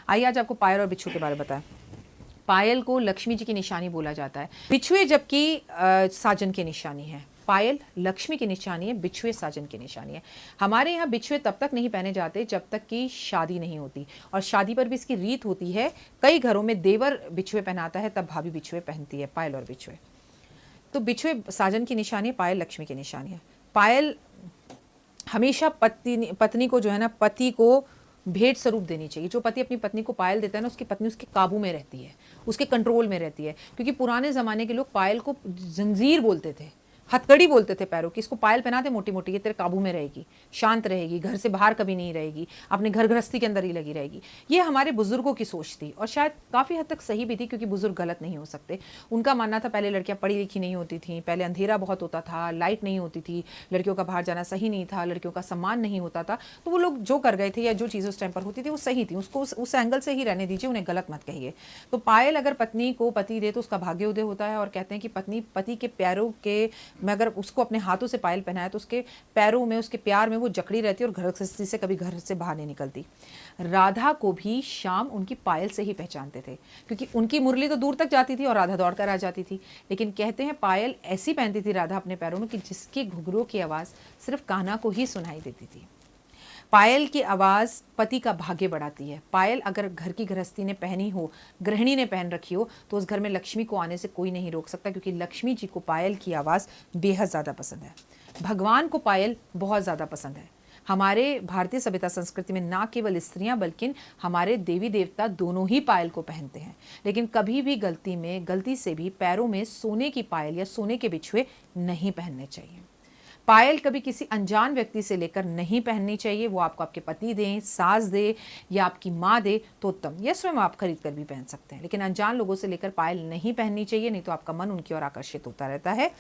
आइए आज आपको पायल और बिच्छू के बारे में बताएं। पायल को लक्ष्मी जी की निशानी बोला जाता है, बिच्छुए जबकि साजन की निशानी है। पायल लक्ष्मी की निशानी है, बिच्छुए साजन की निशानी है। हमारे यहाँ बिच्छुए तब तक नहीं पहने जाते जब तक कि शादी नहीं होती, और शादी पर भी इसकी रीत होती है। कई घरों में देवर बिच्छुए पहनाता है, तब भाभी बिच्छुए पहनती है, पायल और बिच्छुए। तो बिच्छुए साजन की निशानी है, पायल लक्ष्मी की निशानी है। पायल हमेशा पत्नी को जो है ना, पति को भेंट स्वरूप देनी चाहिए। जो पति अपनी पत्नी को पायल देता है ना, उसकी पत्नी उसके काबू में रहती है, उसके कंट्रोल में रहती है। क्योंकि पुराने ज़माने के लोग पायल को जंजीर बोलते थे, हथकड़ी बोलते थे पैरों की। इसको पायल पहनाते मोटी मोटी, ये तेरे काबू में रहेगी, शांत रहेगी, घर से बाहर कभी नहीं रहेगी, अपने घर गृहस्थी के अंदर ही लगी रहेगी। ये हमारे बुजुर्गों की सोच थी, और शायद काफ़ी हद तक सही भी थी, क्योंकि बुजुर्ग गलत नहीं हो सकते। उनका मानना था पहले लड़कियां पढ़ी लिखी नहीं होती थी, पहले अंधेरा बहुत होता था, लाइट नहीं होती थी, लड़कियों का बाहर जाना सही नहीं था, लड़कियों का सम्मान नहीं होता था। तो वो लोग जो कर गए थे या जो चीज़ें उस टाइम पर होती थी वो सही थी, उसको उस एंगल से ही रहने दीजिए, उन्हें गलत मत कहिए। तो पायल अगर पत्नी को पति दे तो उसका भाग्योदय होता है, और कहते हैं कि पत्नी पति के पैरों के में अगर उसको अपने हाथों से पायल पहनाए तो उसके पैरों में, उसके प्यार में वो जकड़ी रहती है, और गृहस्थी से कभी घर से बाहर नहीं निकलती। राधा को भी श्याम उनकी पायल से ही पहचानते थे, क्योंकि उनकी मुरली तो दूर तक जाती थी और राधा दौड़ कर आ जाती थी। लेकिन कहते हैं पायल ऐसी पहनती थी राधा अपने पैरों में कि जिसकी घुघरुओं की आवाज़ सिर्फ कान्हा को ही सुनाई देती थी। पायल की आवाज़ पति का भाग्य बढ़ाती है। पायल अगर घर की गृहस्थी ने पहनी हो, गृहिणी ने पहन रखी हो, तो उस घर में लक्ष्मी को आने से कोई नहीं रोक सकता, क्योंकि लक्ष्मी जी को पायल की आवाज़ बेहद ज़्यादा पसंद है। भगवान को पायल बहुत ज़्यादा पसंद है। हमारे भारतीय सभ्यता संस्कृति में ना केवल स्त्रियां बल्कि हमारे देवी देवता दोनों ही पायल को पहनते हैं। लेकिन कभी भी गलती से भी पैरों में सोने की पायल या सोने के बिछुए नहीं पहनने चाहिए। पायल कभी किसी अनजान व्यक्ति से लेकर नहीं पहननी चाहिए। वो आपको आपके पति दें, सास दे या आपकी माँ दे तो उत्तम, या स्वयं आप खरीद कर भी पहन सकते हैं। लेकिन अनजान लोगों से लेकर पायल नहीं पहननी चाहिए, नहीं तो आपका मन उनकी ओर आकर्षित होता रहता है।